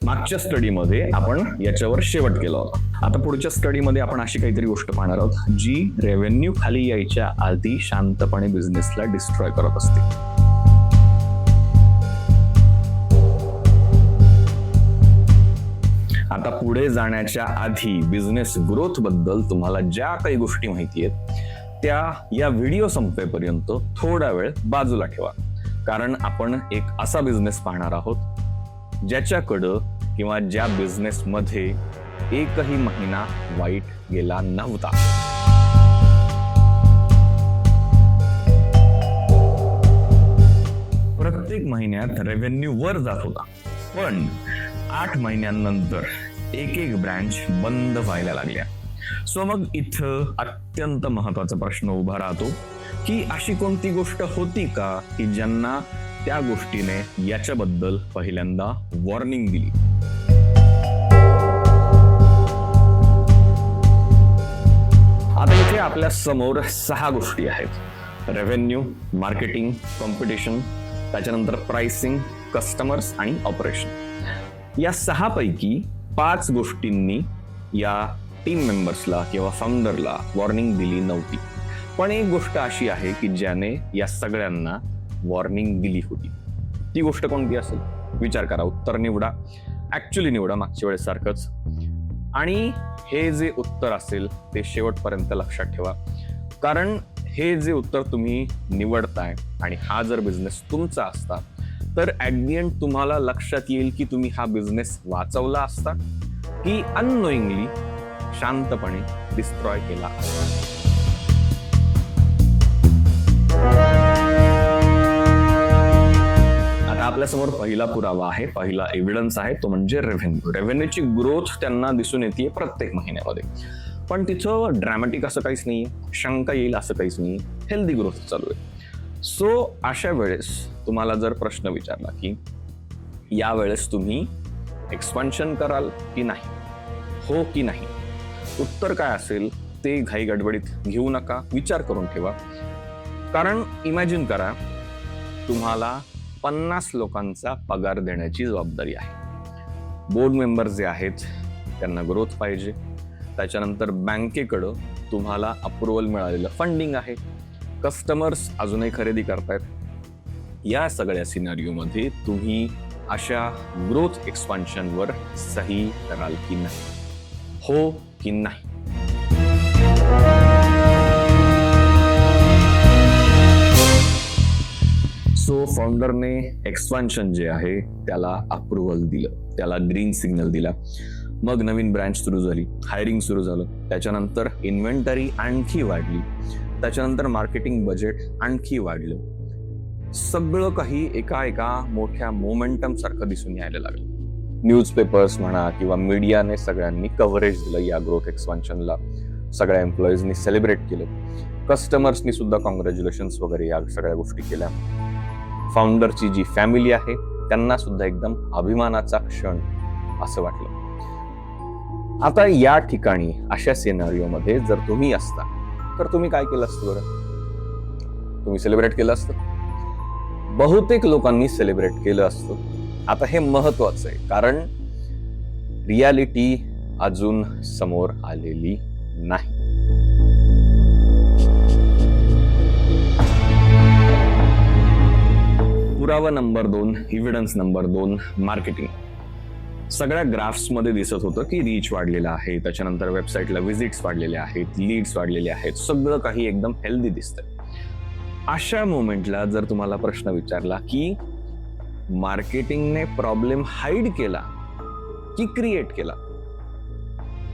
मागच्या स्टडीमध्ये आपण याच्यावर शेवट केला होता. आता पुढच्या स्टडीमध्ये आपण अशी काहीतरी गोष्ट पाहणार आहोत जी रेव्हेन्यू खाली यायच्या आधी शांतपणे बिझनेसला डिस्ट्रॉय करत असते. आता पुढे जाण्याच्या आधी बिझनेस ग्रोथ बद्दल तुम्हाला ज्या काही गोष्टी माहिती आहेत त्या या व्हिडिओ संपेपर्यंत थोडा वेळ बाजूला ठेवा, कारण आपण एक असा बिझनेस पाहणार आहोत ज्याच्याकडं किंवा ज्या बिझनेसमध्ये एकही महिना वाईट गेला नव्हता. प्रत्येक महिन्यात रेव्हेन्यू वर जात होता, पण 8 महिन्यांनंतर एक एक ब्रँच बंद व्हायला लागल्या. सो मग इथं अत्यंत महत्वाचा प्रश्न उभा राहतो की अशी कोणती गोष्ट होती का की ज्यांना त्या गोष्टीने याच्याबद्दल पहिल्यांदा वॉर्निंग दिली. आता इथे आपल्या समोर 6 गोष्टी आहेत: रेव्हेन्यू, मार्केटिंग, कॉम्पिटिशन, त्याच्यानंतर प्राइसिंग, कस्टमर्स आणि ऑपरेशन. या 6 पैकी 5 गोष्टींनी या टीम मेंबर्सला किंवा फाउंडरला वॉर्निंग दिली नव्हती, पण एक गोष्ट अशी आहे की ज्याने या सगळ्यांना वॉर्निंग दिली होती. ती गोष्ट कोणती असेल? विचार करा, उत्तर निवडा, ऍक्च्युअली निवडा मागच्या वेळेस सारखंच, आणि हे जे उत्तर असेल ते शेवटपर्यंत लक्षात ठेवा, कारण हे जे उत्तर तुम्ही निवडताय आणि हा जर बिझनेस तुमचा असता तर ऍट दी एंड तुम्हाला लक्षात येईल की तुम्ही हा बिझनेस वाचवला असता की अननोईंगली शांतपणे डिस्ट्रॉय केला असता. आता आपल्या समोर पहिला पुरावा आहे, पहिला एव्हिडन्स आहे, तो म्हणजे रेव्हेन्यू. रेव्हेन्यूची ग्रोथ त्यांना दिसून येते प्रत्येक महिन्यामध्ये, पण तिथं ड्रॅमॅटिक असं काहीच नाहीये, शंका येईल असं काहीच नाही, हेल्दी ग्रोथ चालू आहे. सो अशा वेळेस तुम्हाला जर प्रश्न विचारला की यावेळेस तुम्ही एक्सपान्शन कराल की नाही, हो की नाही, उत्तर काय असेल ते घाई गडबडीत घेऊ नका, विचार करून ठेवा. कारण इमॅजिन करा तुम्हाला 50 लोकांचा पगार देण्याची जबाबदारी आहे. बोर्ड मेंबर जे आहेत त्यांना ग्रोथ पाहिजे, त्याच्यानंतर बँकेकडं तुम्हाला अप्रुव्हल मिळालेलं फंडिंग आहे, कस्टमर्स अजूनही खरेदी करतायत. या सगळ्या सिनारिओमध्ये तुम्ही अशा ग्रोथ एक्सपान्शनवर सही कराल की नाही, हो की नाही? सो फाउंडरने एक्सपान्शन जे आहे त्याला अप्रुव्हल दिलं, त्याला ग्रीन सिग्नल दिला. मग नवीन ब्रँच सुरू झाली, हायरिंग सुरू झालं, त्याच्यानंतर इन्व्हेंटरी आणखी वाढली, त्याच्यानंतर मार्केटिंग बजेट आणखी वाढलं. सगळं काही एका मोठ्या मोमेंटम सारखं दिसून यायला लागलं. न्यूजपेपर्स म्हणा किंवा मीडियाने सगळ्यांनी कव्हरेज दिलं या ग्रोथ एक्सपान्शनला, सगळ्या एम्प्लॉईजनी सेलिब्रेट केलं, कस्टमर्सनी सुद्धा कॉंग्रॅच्युलेशन्स वगैरे या सगळ्या गोष्टी केल्या. फाउंडरची जी फॅमिली आहे त्यांना सुद्धा एकदम अभिमानाचा क्षण असं वाटलं. आता या ठिकाणी अशा सिनारिओमध्ये जर तुम्ही असता तर तुम्ही काय केलं असतं बरं? तुम्ही सेलिब्रेट केलं असतं? बहुतेक लोकांनी सेलिब्रेट केलं असतं. आता हे महत्वाचं आहे, कारण रियालिटी अजून समोर आलेली नाही. पुरावा नंबर 2, एव्हिडन्स नंबर 2, मार्केटिंग. सगळ्या ग्राफ्समध्ये दिसत होतं की रीच वाढलेला आहे, त्याच्यानंतर वेबसाईटला व्हिजिट्स वाढलेले आहेत, लीड्स वाढलेले आहेत, सगळं काही एकदम हेल्दी दिसतंय. अशा मोमेंटला जर तुम्हाला प्रश्न विचारला की मार्केटिंगने प्रॉब्लेम हाईड केला की क्रिएट केला,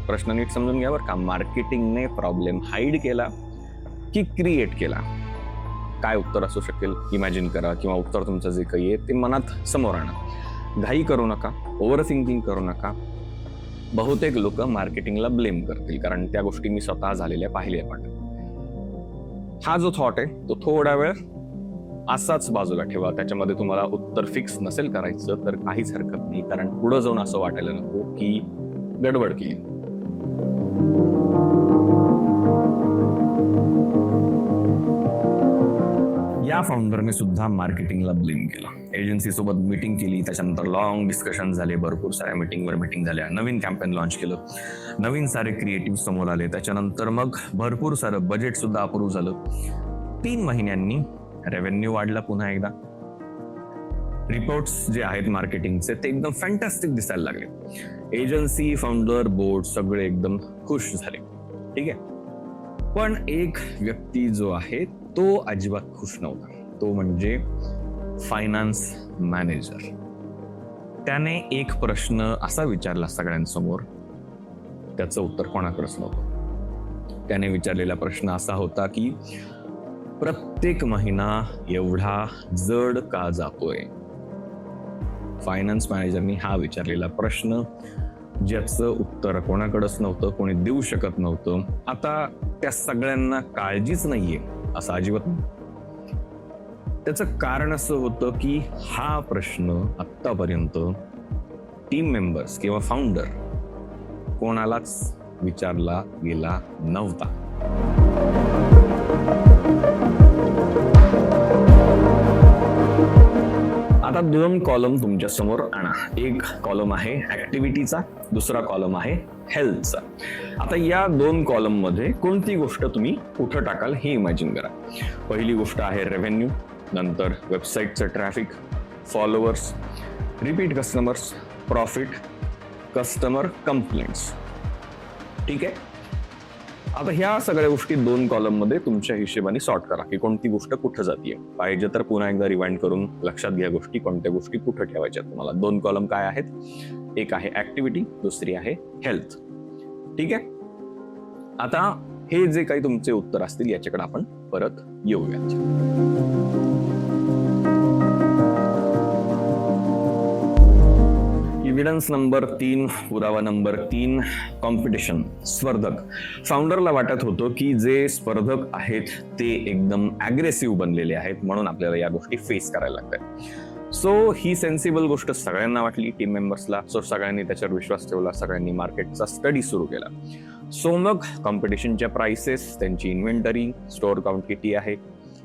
प्रश्न नीट समजून घ्या बरं का. मार्केटिंगने प्रॉब्लेम हाईड केला की क्रिएट केला? काय उत्तर असू शकेल? इमॅजिन करा, किंवा उत्तर तुमचं जे काही आहे ते मनात समोर आणा. घाई करू नका, ओव्हर थिंकिंग करू नका. बहुतेक लोक मार्केटिंगला ब्लेम करतील, कारण त्या गोष्टी मी स्वतः झालेल्या पाहिल्या. पण हा जो थॉट आहे तो थोडा वेळ असाच बाजूला ठेवा. त्याच्यामध्ये तुम्हाला उत्तर फिक्स नसेल करायचं तर काहीच हरकत नाही, कारण पुढे जाऊन असं वाटायला नको की गडबड केली. या फाउंडरने सुद्धा मार्केटिंगला ब्लेम केला. एजन्सी सोबत मीटिंग केली, त्याच्यानंतर लॉंग डिस्कशन झाले, भरपूर साऱ्या मीटिंगवर मीटिंग झाल्या, नवीन कॅम्पेन लॉन्च केलं, नवीन सारे क्रिएटिव्ह समोर आले, त्याच्यानंतर मग भरपूर सारं बजेट सुद्धा अप्रूव्ह झालं. 3 महिन्यांनी रेव्हेन्यू वाढला पुन्हा एकदा. रिपोर्ट्स जे आहेत मार्केटिंगचे ते एकदम फॅन्टॅस्टिक दिसायला लागले. एजन्सी, फाउंडर, बोर्ड सगळे एकदम खुश झाले. ठीक आहे. पण एक व्यक्ती जो आहे तो अजिबात खुश नव्हता. तो म्हणजे फायनान्स मॅनेजर. त्याने एक प्रश्न असा विचारला सगळ्यांसमोर, त्याचं उत्तर कोणाकडेच नव्हतं. त्याने विचारलेला प्रश्न असा होता की प्रत्येक महिना एवढा जड का जातोय? फायनान्स मॅनेजरनी हा विचारलेला प्रश्न, ज्याचं उत्तर कोणाकडेच नव्हतं, कोणी देऊ शकत नव्हतं. आता त्या सगळ्यांना काळजीच नाहीये असं अजिबात नाही. त्याचं कारण असं होतं की हा प्रश्न आत्तापर्यंत टीम मेंबर्स किंवा फाउंडर कोणालाच विचारला गेला नव्हता. आता 2 कॉलम तुमच्या समोर आणा. एक कॉलम आहे ऍक्टिव्हिटीचा, दुसरा कॉलम आहे हेल्थचा. आता या 2 कॉलम मध्ये कोणती गोष्ट तुम्ही कुठं टाकाल हे इमॅजिन करा. पहिली गोष्ट आहे रेव्हेन्यू, नंतर वेबसाईटचं traffic, followers, repeat customers, profit, customer complaints. ठीक आहे. आता ह्या सगळ्या गोष्टी 2 कॉलम मध्ये तुमच्या हिशेबाने सॉर्ट करा की कोणती गोष्ट कुठं जातीये. पाहिजे तर पुन्हा एकदा रिवाइंड करून लक्षात घ्या गोष्टी, कोणत्या गोष्टी कुठं ठेवायच्या तुम्हाला. 2 कॉलम काय आहेत? एक आहे ऍक्टिव्हिटी, दुसरी आहे हेल्थ. ठीक आहे. आता हे जे काही तुमचे उत्तर असतील याच्याकडे आपण परत येऊयात. एव्हिडन्स नंबर 3, पुरावा नंबर 3, कॉम्पिटिशन, स्पर्धक. फाउंडरला वाटत होतं की जे स्पर्धक आहेत ते एकदम अग्रेसिव्ह बनलेले आहेत, म्हणून आपल्याला या गोष्टी फेस करायला लागतात. सो ही सेन्सिबल गोष्ट सगळ्यांना वाटली, टीम मेंबर्सला. सो सगळ्यांनी त्याच्यावर विश्वास ठेवला, सगळ्यांनी मार्केटचा स्टडी सुरू केला. सो मग कॉम्पिटिशनच्या प्राइसेस, त्यांची इन्व्हेंटरी, स्टोअर काउंट किती आहे,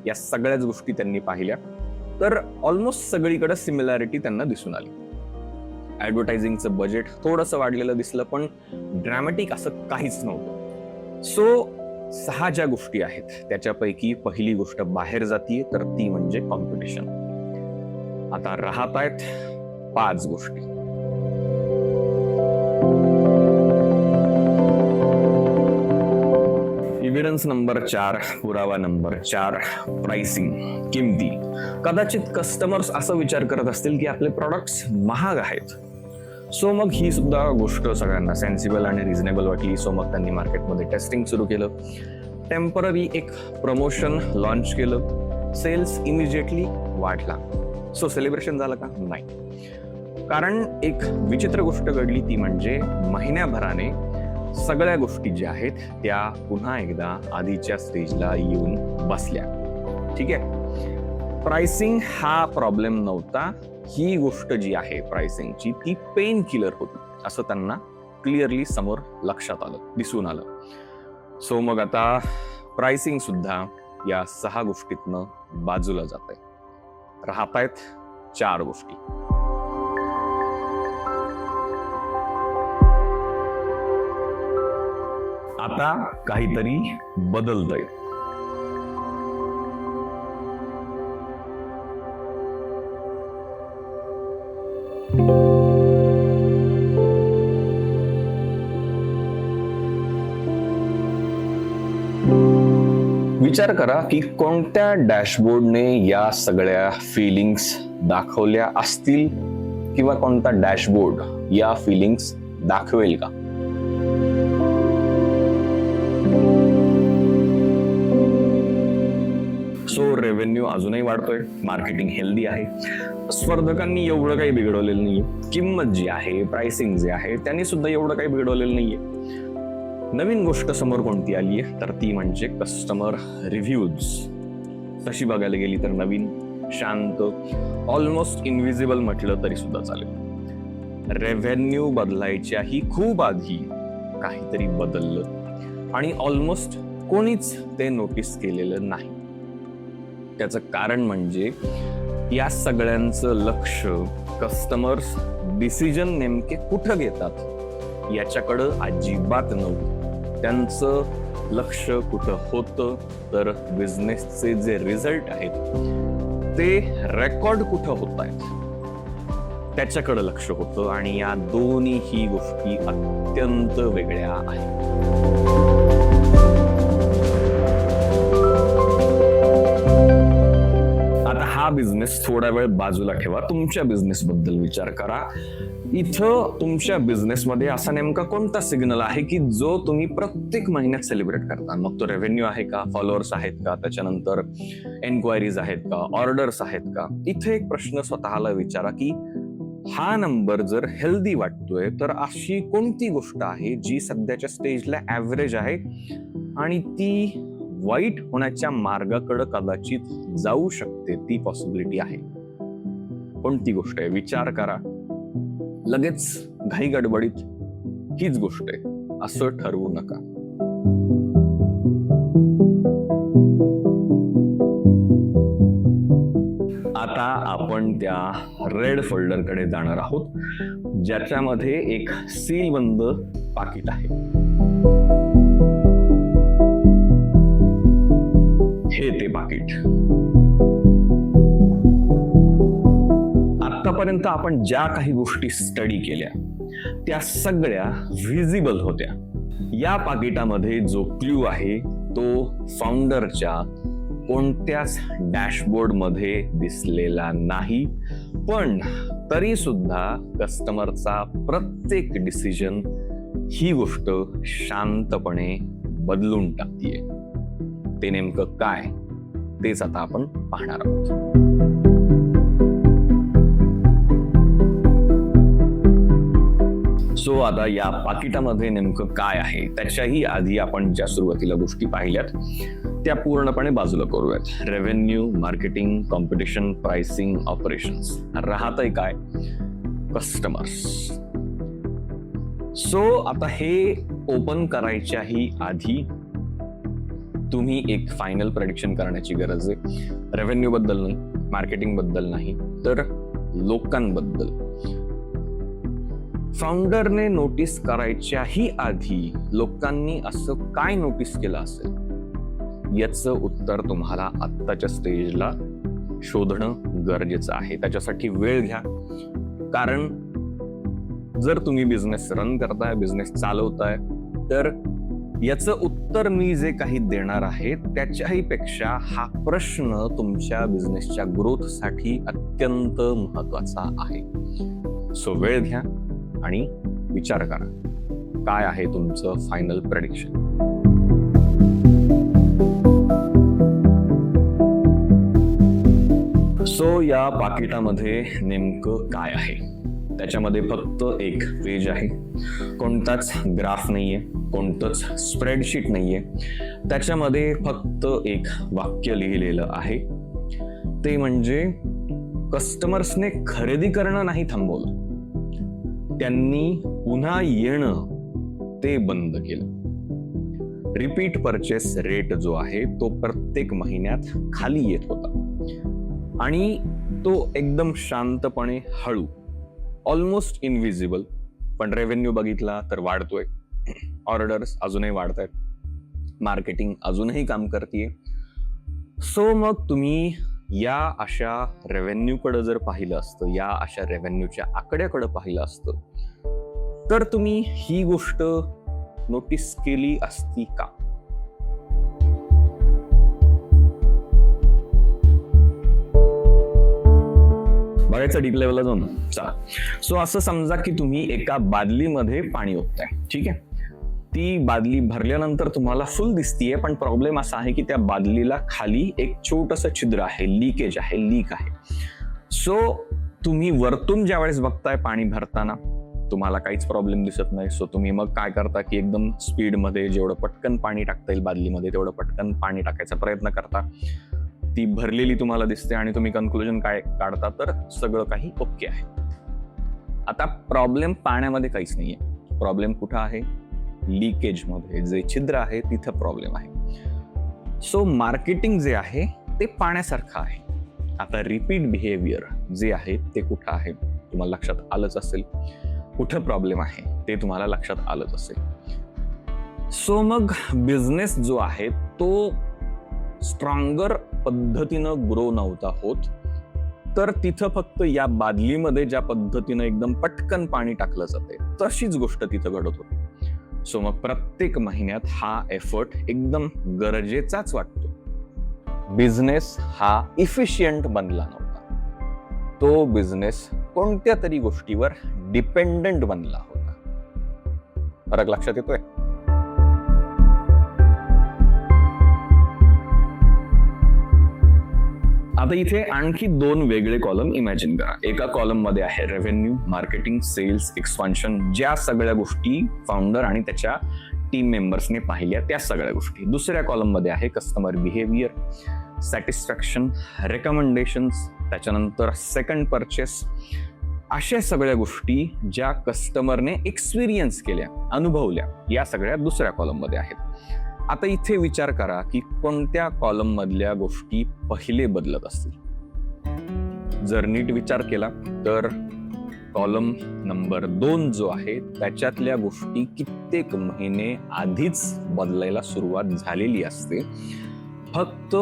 या सगळ्याच गोष्टी त्यांनी पाहिल्या. तर ऑलमोस्ट सगळीकडे सिमिलॅरिटी त्यांना दिसून आली. ऍडव्हर्टायझिंगचं बजेट थोडंसं वाढलेलं दिसलं, पण ड्रॅमॅटिक असं काहीच नव्हतं. सो 6 ज्या गोष्टी आहेत त्याच्यापैकी पहिली गोष्ट बाहेर जातीये, तर ती म्हणजे कॉम्पिटिशन. आता राहत आहेत 5 गोष्टी. एव्हिडन्स नंबर 4, पुरावा नंबर 4, प्राइसिंग, किमती. कदाचित कस्टमर्स असा विचार करत असतील की आपले प्रॉडक्ट्स महाग आहेत. सो मग ही सुद्धा गोष्ट सगळ्यांना सेन्सिबल आणि रिझनेबल वाटली. सो मग त्यांनी मार्केटमध्ये टेस्टिंग सुरू केलं, टेम्पररी एक प्रमोशन लॉन्च केलं. सेल्स इमिजिएटली वाढला. सो सेलिब्रेशन झालं का? नाही. कारण एक विचित्र गोष्ट घडली, ती म्हणजे महिन्याभराने सगळ्या गोष्टी ज्या आहेत त्या पुन्हा एकदा आधीच्या स्टेजला येऊन बसल्या. ठीक आहे. प्राइसिंग हा प्रॉब्लेम नव्हता. ही गोष्ट जी आहे प्राइसिंगची ती पेन किलर होती, असं त्यांना क्लिअरली समोर लक्षात आलं, दिसून आलं. सो मग आता प्राइसिंग सुद्धा या 6 गोष्टीतनं बाजूला जात आहे. राहत आहेत 4 गोष्टी. आता काहीतरी बदलतंय. विचार करा की कोणत्या डॅशबोर्डने या सगळ्या फिलिंग्स दाखवल्या असतील, किंवा कोणता डॅशबोर्ड या फिलिंग्स दाखवेल का? सो रेव्हेन्यू अजूनही वाढतोय, मार्केटिंग हेल्दी आहे, स्पर्धकांनी एवढं काही बिघडवलेलं नाहीये, किंमत जी आहे, प्राइसिंग जे आहे, त्यांनी सुद्धा एवढं काही बिघडवलेलं नाहीये. नवीन गोष्ट समोर कोणती आली आहे, तर ती म्हणजे कस्टमर रिव्ह्यूज. तशी बघायला गेली तर नवीन, शांत, ऑलमोस्ट इनव्हिजिबल म्हटलं तरी सुद्धा चालेल. रेव्हेन्यू बदलायच्याही खूप आधी काहीतरी बदललं आणि ऑलमोस्ट कोणीच ते नोटीस केलेलं नाही. त्याचं कारण म्हणजे या सगळ्यांचं लक्ष कस्टमर्स डिसिजन नेमके कुठं घेतात याच्याकडं अजिबात नव्हतं. त्यांचं लक्ष कुठं होतं तर बिझनेसचे जे रिझल्ट आहेत ते रेकॉर्ड कुठं होत आहेत त्याच्याकडं लक्ष होतं. आणि या दोन्ही गोष्टी अत्यंत वेगळ्या आहेत. हा बिझनेस थोडा वेळ बाजूला ठेवा, तुमच्या बिझनेस बद्दल विचार करा. इथं तुमच्या बिझनेसमध्ये असा नेमका कोणता सिग्नल आहे की जो तुम्ही प्रत्येक महिन्यात सेलिब्रेट करता? मग तो रेव्हेन्यू आहे का, फॉलोअर्स आहेत का, त्याच्यानंतर एन्क्वायरीज आहेत का, ऑर्डर्स आहेत का? इथे एक प्रश्न स्वतःला विचारा की हा नंबर जर हेल्दी वाटतोय तर अशी कोणती गोष्ट आहे जी सध्याच्या स्टेजला ऍव्हरेज आहे आणि ती वाईट होण्याच्या मार्गाकडे कदाचित जाऊ शकते, ती पॉसिबिलिटी आहे. कोणती गोष्ट आहे? विचार करा. लगेच घाई गडबडीत हीच गोष्ट आहे असं ठरवू नका. आता आपण त्या रेड फोल्डरकडे जाणार आहोत ज्याच्यामध्ये एक सीलबंद पाकिट आहे. हे ते पाकिट. आतापर्यंत आपण ज्या काही गोष्टी स्टडी केल्या त्या सगळ्या व्हिजिबल होत्या. या पाकिटामध्ये जो क्ल्यू आहे तो फाउंडरच्या कोणत्याच डॅशबोर्ड मध्ये दिसलेला नाही, पण तरी सुद्धा कस्टमरचा प्रत्येक डिसिजन ही गोष्ट शांतपणे बदलून टाकतीये. ते नेमकं काय तेच आता आपण पाहणार आहोत. सो आता या पाकिटामध्ये नेमकं काय आहे त्याच्याही आधी आपण ज्या सुरुवातीला गोष्टी पाहिल्यात त्या पूर्णपणे बाजूला करूयात. Revenue, marketing, competition, pricing, operations. राहतंय काय? कस्टमर्स. सो आता हे ओपन करायच्याही आधी तुम्ही एक फायनल प्रेडिक्शन करण्याची गरज आहे. रेव्हेन्यू बद्दल नाही, मार्केटिंग बद्दल नाही, तर लोकांबद्दल. फाउंडरने नोटीस करायच्याही आधी लोकांनी असं काय नोटीस केलं असेल याचं उत्तर तुम्हाला आत्ताच्या स्टेजला शोधणं गरजेचं आहे. त्याच्यासाठी वेळ घ्या, कारण जर तुम्ही बिझनेस रन करताय, बिझनेस चालवताय, तर याचं उत्तर मी जे काही देणार आहे त्याच्याही पेक्षा हा प्रश्न तुमच्या बिझनेसच्या ग्रोथसाठी अत्यंत महत्वाचा आहे. सो वेळ घ्या आणि विचार करा, काय आहे तुमचं फायनल प्रेडिक्शन. सो या पाकिटामध्ये नेमकं काय आहे? त्याच्यामध्ये फक्त एक पेज आहे, कोणताच ग्राफ नाहीये, कोणतंच स्प्रेडशीट नाहीये. त्याच्यामध्ये फक्त एक वाक्य लिहिलेलं आहे, ते म्हणजे कस्टमर्सने खरेदी करणं नाही थांबवलं, त्यांनी पुन्हा येणं ते बंद केलं. रिपीट परचेस रेट जो आहे तो प्रत्येक महिन्यात खाली येत होता आणि तो एकदम शांतपणे हळू, ऑलमोस्ट इनव्हिजिबल, पण रेव्हेन्यू बघितला तर वाढतोय, ऑर्डर्स अजूनही वाढतायत, मार्केटिंग अजूनही काम करतीये. सो मग तुम्ही या अशा रेव्हेन्यूकडे जर पाहिलं असतं, या अशा रेव्हेन्यूच्या आकड्याकडे पाहिलं असतं, तर तुम्ही ही गोष्ट नोटीस केली असती का? बघायचं डीप लेवलला जाऊन. चला. सो असं समजा की तुम्ही एका बादलीमध्ये पाणी ओतताय, ठीक आहे. ती बादली भरल्यानंतर तुम्हाला फुल दिसतीये, पण प्रॉब्लेम असा आहे की त्या बादलीला खाली एक छोटंसं छिद्र आहे, लिकेज आहे, लीक आहे. सो तुम्ही वरतून ज्या वेळेस बघताय पाणी भरताना तुम्हाला काहीच प्रॉब्लेम दिसत नाही. सो तुम्ही मग काय करता की एकदम स्पीडमध्ये जेवढं पटकन पाणी टाकता येईल बादलीमध्ये तेवढं पटकन पाणी टाकायचा प्रयत्न करता. ती भरलेली तुम्हाला दिसते आणि तुम्ही कन्क्लुजन काय काढता तर सगळं काही ओके आहे. आता प्रॉब्लेम पाण्यामध्ये काहीच नाहीये, प्रॉब्लेम कुठं आहे? लिकेज मध्ये, जे छिद्र आहे तिथं प्रॉब्लेम आहे. सो मार्केटिंग जे आहे ते पाण्यासारखं आहे. आता रिपीट बिहेवियर जे आहे ते कुठं आहे तुम्हाला लक्षात आलंच असेल, कुठं प्रॉब्लेम आहे ते तुम्हाला लक्षात आलंच असेल. सो मग बिझनेस जो आहे तो स्ट्रॉंगर पद्धतीनं ग्रो नव्हता होत, तर तिथं फक्त या बादलीमध्ये ज्या पद्धतीनं एकदम पटकन पाणी टाकलं जाते तशीच गोष्ट तिथं घडत होती. सो मग प्रत्येक महिन्यात हा एफर्ट एकदम गरजेचाच वाटतो. बिझनेस हा इफिशियंट बनला नव्हता, तो बिझनेस कोणत्या तरी गोष्टीवर डिपेंडंट बनला होता. फरक लक्षात येतोय? आता इथे आणखी 2 वेगळे कॉलम इमॅजिन करा. एका कॉलम मध्ये आहे रेव्हेन्यू, मार्केटिंग, सेल्स, एक्सपान्शन, ज्या सगळ्या गोष्टी फाउंडर आणि त्याच्या टीम मेंबर्सने पाहिल्या त्या सगळ्या गोष्टी. दुसऱ्या कॉलम मध्ये आहे कस्टमर बिहेवियर, सॅटिस्फॅक्शन, रेकमेंडेशन्स, त्याच्यानंतर सेकंड परचेस, अशा सगळ्या गोष्टी ज्या कस्टमरने एक्सपिरियन्स केल्या, अनुभवल्या, या सगळ्या दुसऱ्या कॉलम मध्ये आहेत. आता इथे विचार करा की कोणत्या कॉलम मधल्या गोष्टी पहिले बदलत असतील. जर नीट विचार केला तर कॉलम नंबर 2 जो आहे त्याच्यातल्या गोष्टी कित्येक महिने आधीच बदलायला सुरुवात झालेली असते. फक्त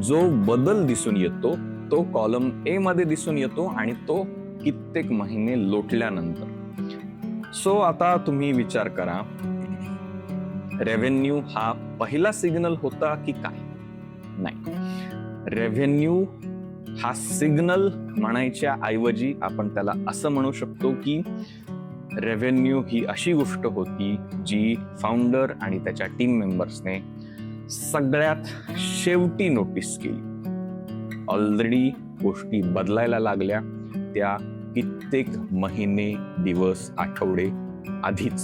जो बदल दिसून येतो तो कॉलम ए मध्ये दिसून येतो आणि तो कित्येक महिने लोटल्यानंतर. सो आता तुम्ही विचार करा, रेव्हेन्यू हा पहिला सिग्नल होता की काय? नाही, रेव्हेन्यू हा सिग्नल म्हणायच्या ऐवजी आपण त्याला असं म्हणू शकतो की रेव्हेन्यू ही अशी गोष्ट होती जी फाउंडर आणि त्याच्या टीम मेंबर्सने सगळ्यात शेवटी नोटीस केली. ऑलरेडी गोष्टी बदलायला लागल्या त्या कित्येक महिने, दिवस, आठवडे आधीच.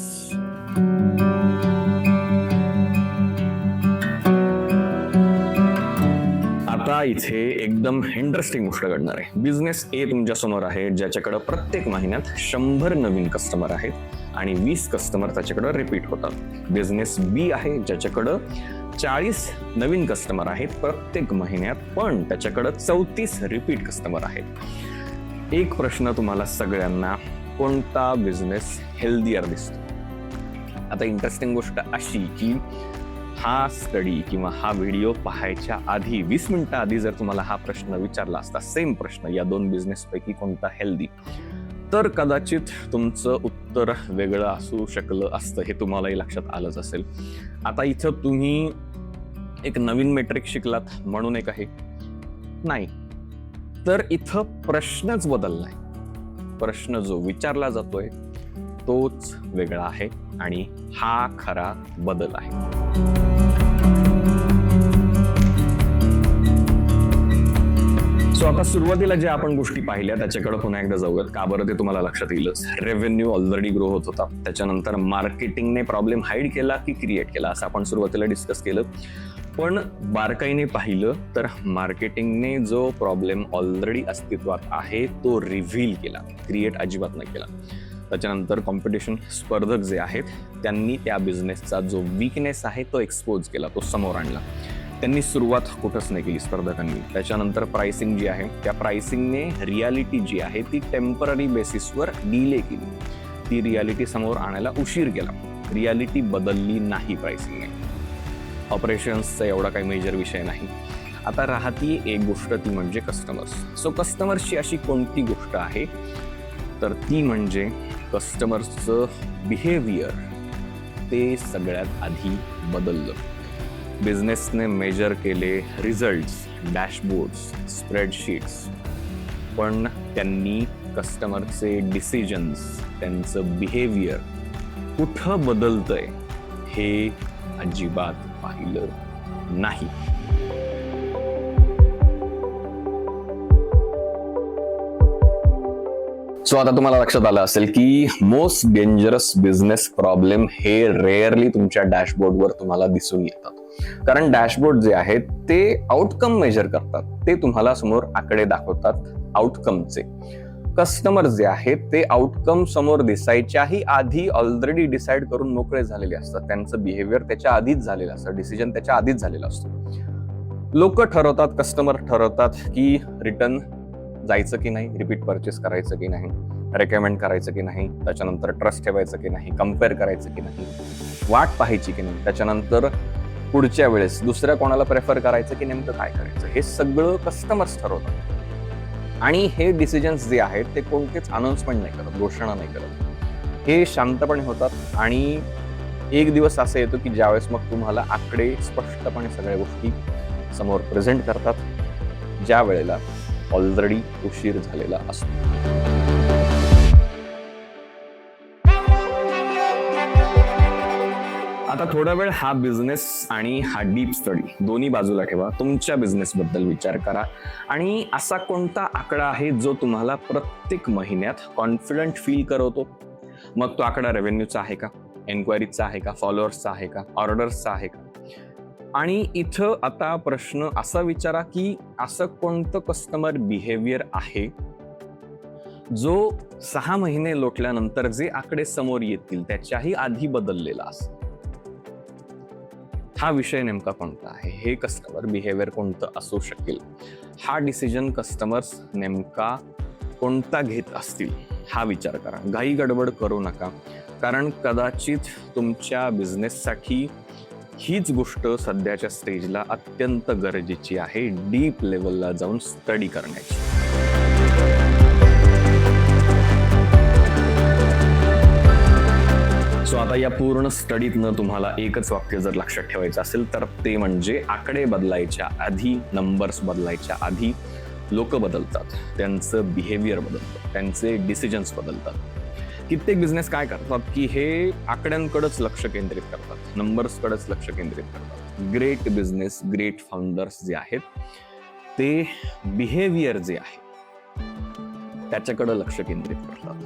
आता इथे एकदम इंटरेस्टिंग गोष्ट घडणार आहे. बिझनेस ए तुमच्या समोर आहे, ज्याच्याकडे प्रत्येक महिन्यात 100 नवीन कस्टमर आहेत आणि 20 कस्टमर त्याच्याकडे रिपीट होतात. बिझनेस बी आहे, ज्याच्याकडे 40 नवीन कस्टमर आहेत प्रत्येक महिन्यात, पण त्याच्याकडे 34 रिपीट कस्टमर आहेत. एक प्रश्न तुम्हाला सगळ्यांना, कोणता बिझनेस हेल्दियर दिसतो? आता इंटरेस्टिंग गोष्ट अशी की हा स्टडी किंवा हा व्हिडिओ पाहायच्या आधी 20 मिनिटं आधी जर तुम्हाला हा प्रश्न विचारला असता, सेम प्रश्न, या 2 बिझनेस पैकी कोणता हेल्दी, तर कदाचित तुमचं उत्तर वेगळं असू शकलं असतं. हे तुम्हालाही लक्षात आलंच असेल. आता इथं तुम्ही एक नवीन मेट्रिक शिकलात म्हणून एक आहे? नाही, तर इथं प्रश्नच बदललाय. प्रश्न जो विचारला जातोय तोच वेगळा आहे आणि हा खरा बदल आहे. सो आता सुरुवातीला ज्या आपण गोष्टी पाहिल्या त्याच्याकडे पुन्हा एकदा जाऊयात. का बरं ते तुम्हाला लक्षात येईलच. रेव्हेन्यू ऑलरेडी ग्रो होत होता, त्याच्यानंतर मार्केटिंगने प्रॉब्लेम हाईड केला की क्रिएट केला असं आपण सुरुवातीला डिस्कस केलं. पण बारकाईने पाहिलं तर मार्केटिंगने जो प्रॉब्लेम ऑलरेडी अस्तित्वात आहे तो रिव्हील केला, क्रिएट अजिबात नाही केला. त्याच्यानंतर कॉम्पिटिशन, स्पर्धक जे आहेत त्यांनी त्या बिझनेसचा जो वीकनेस आहे तो एक्सपोज केला, तो समोर आणला. त्यांनी सुरुवात कुठंच नाही केली स्पर्धकांनी. त्याच्यानंतर प्राइसिंग जी आहे त्या प्राइसिंगने रियालिटी जी आहे ती टेम्पररी बेसिसवर डिले केली. ती रियालिटी समोर आणायला उशीर केला. रियालिटी बदलली नाही प्राइसिंगने. ऑपरेशन्सचा एवढा काही मेजर विषय नाही. आता राहती एक गोष्ट, ती म्हणजे कस्टमर्स. सो कस्टमर्सची अशी कोणती गोष्ट आहे तर ती म्हणजे कस्टमर्सचं बिहेवियर. ते सगळ्यात आधी बदललं. बिझनेसने मेजर केले रिझल्ट्स, डॅशबोर्ड्स, स्प्रेडशीट्स, पण त्यांनी कस्टमरचे डिसिजन्स, त्यांचं बिहेवियर कुठं बदलतंय हे अजिबात पाहिलं नाही. सो आता तुम्हाला लक्षात आलं असेल की मोस्ट डेंजरस बिझनेस प्रॉब्लेम हे रेअरली तुमच्या डॅशबोर्डवर तुम्हाला दिसून येतात. कारण डॅशबोर्ड जे आहेत ते आउटकम मेजर करतात, ते तुम्हाला समोर आकडे दाखवतात आउटकमचे. कस्टमर जे आहेत ते आउटकम समोर दिसायच्याही आधी ऑलरेडी डिसाईड करून मोकळे झालेले असतात. त्यांचं बिहेवियर त्याच्या आधीच झालेलं असतं, डिसिजन त्याच्या आधीच झालेला असतो. लोक ठरवतात, कस्टमर ठरवतात की रिटर्न जायचं की नाही, रिपीट परचेस करायचं की नाही, रेकमेंड करायचं की नाही, त्याच्यानंतर ट्रस्ट ठेवायचं की नाही, कम्पेअर करायचं की नाही, वाट पाहायची की नाही, त्याच्यानंतर पुढच्या वेळेस दुसऱ्या कोणाला प्रेफर करायचं की नेमकं काय करायचं, हे सगळं कस्टमर्स ठरवतात. आणि हे डिसिजन्स जे आहेत ते कोणतेच अनाउन्समेंट नाही करत, घोषणा नाही करत, हे शांतपणे होतात. आणि एक दिवस असा येतो की ज्यावेळेस मग तुम्हाला आकडे स्पष्टपणे सगळ्या गोष्टी समोर प्रेझेंट करतात, ज्या वेळेला ऑलरेडी उशीर झालेला असतो. आता थोडा वेळ हा बिझनेस आणि हा डीप स्टडी दोन्ही बाजूला ठेवा. तुमच्या बिझनेस बद्दल विचार करा आणि असा कोणता आकडा आहे जो तुम्हाला प्रत्येक महिन्यात कॉन्फिडंट फील करवतो. मग तो आकडा रेव्हेन्यूचा आहे का, एन्क्वायरीचा आहे का, फॉलोअर्सचा आहे का, ऑर्डर्सचा आहे का. आणि इथं आता प्रश्न असा विचारा की असं कोणतं कस्टमर बिहेवियर आहे जो 6 महिने लोटल्यानंतर जे आकडे समोर येतील त्याच्याही आधी बदललेला असेल. हा विषय नेमका कोणता आहे, हे कस्टमर बिहेवियर कोणतं असू शकेल, हा डिसिजन कस्टमर्स नेमका कोणता घेत असतील हा विचार करा. घाई गडबड करू नका, कारण कदाचित तुमच्या बिझनेससाठी हीच गोष्ट सध्याच्या स्टेजला अत्यंत गरजेची आहे, डीप लेवलला जाऊन स्टडी करण्याची. सो आता या पूर्ण स्टडीतनं तुम्हाला एकच वाक्य जर लक्षात ठेवायचं असेल तर ते म्हणजे आकडे बदलायच्या आधी, नंबर्स बदलायच्या आधी लोक बदलतात, त्यांचं बिहेवियर बदलतं, त्यांचे डिसिजन्स बदलतात. कित्येक बिझनेस काय करतात की हे आकड्यांकडेच लक्ष केंद्रित करतात, नंबर्सकडेच लक्ष केंद्रित करतात. ग्रेट बिझनेस, ग्रेट फाउंडर्स जे आहेत ते बिहेवियर जे आहे त्याच्याकडे लक्ष केंद्रित करतात.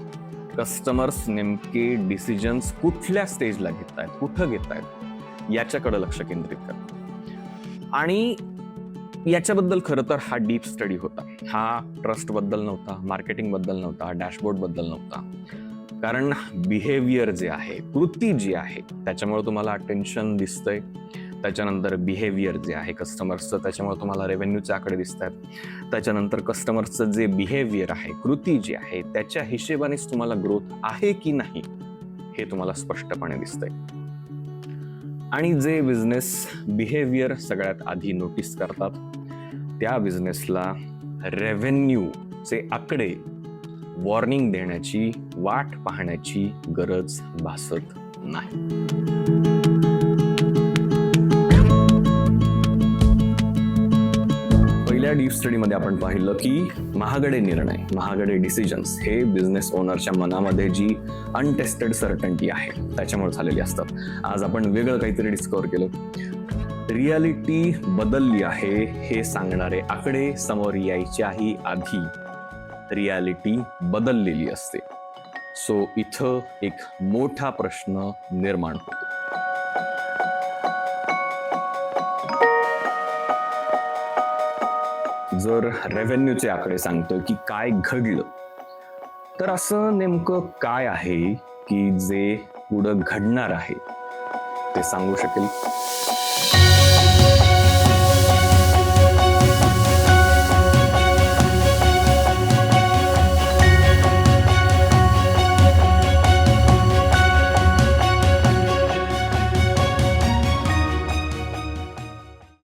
कस्टमर्स नेमके डिसिजन्स कुठल्या स्टेजला घेत आहेत, कुठं घेत आहेत याच्याकडे लक्ष केंद्रित करतात. आणि याच्याबद्दल खरं तर हा डीप स्टडी होता. हा ट्रस्ट बद्दल नव्हता, मार्केटिंग बद्दल नव्हता, डॅशबोर्ड बद्दल नव्हता. कारण बिहेवियर जे आहे, कृती जी आहे त्याच्यामुळे तुम्हाला अटेन्शन दिसतंय, त्याच्यानंतर बिहेवियर जे आहे कस्टमर्सचं त्याच्यामुळे तुम्हाला रेव्हेन्यूचे आकडे दिसत आहेत, त्याच्यानंतर कस्टमर्सचं जे बिहेवियर आहे, कृती जी आहे त्याच्या हिशेबानेच तुम्हाला ग्रोथ आहे की नाही हे तुम्हाला स्पष्टपणे दिसतंय. आणि जे बिझनेस बिहेवियर सगळ्यात आधी नोटीस करतात त्या बिझनेसला रेव्हेन्यूचे आकडे वॉर्निंग देण्याची, वाट पाहण्याची गरज भासत नाही. पहिल्या डीप स्टडीमध्ये आपण पाहिलं की महागडे निर्णय, महागडे डिसिजन्स हे बिझनेस ओनरच्या मनामध्ये जी अनटेस्टेड सर्टन्टी आहे त्याच्यामुळे झालेली असतात. आज आपण वेगळं काहीतरी डिस्कव्हर केलं. रियालिटी बदलली आहे हे सांगणारे आकडे समोर यायच्याही आधी रियालिटी बदललेली असते. सो इथं एक मोठा प्रश्न निर्माण होतो. जर रेव्हेन्यूचे आकडे सांगतोय की काय घडलं, तर असं नेमकं काय आहे की जे पुढं घडणार आहे ते सांगू शकेल.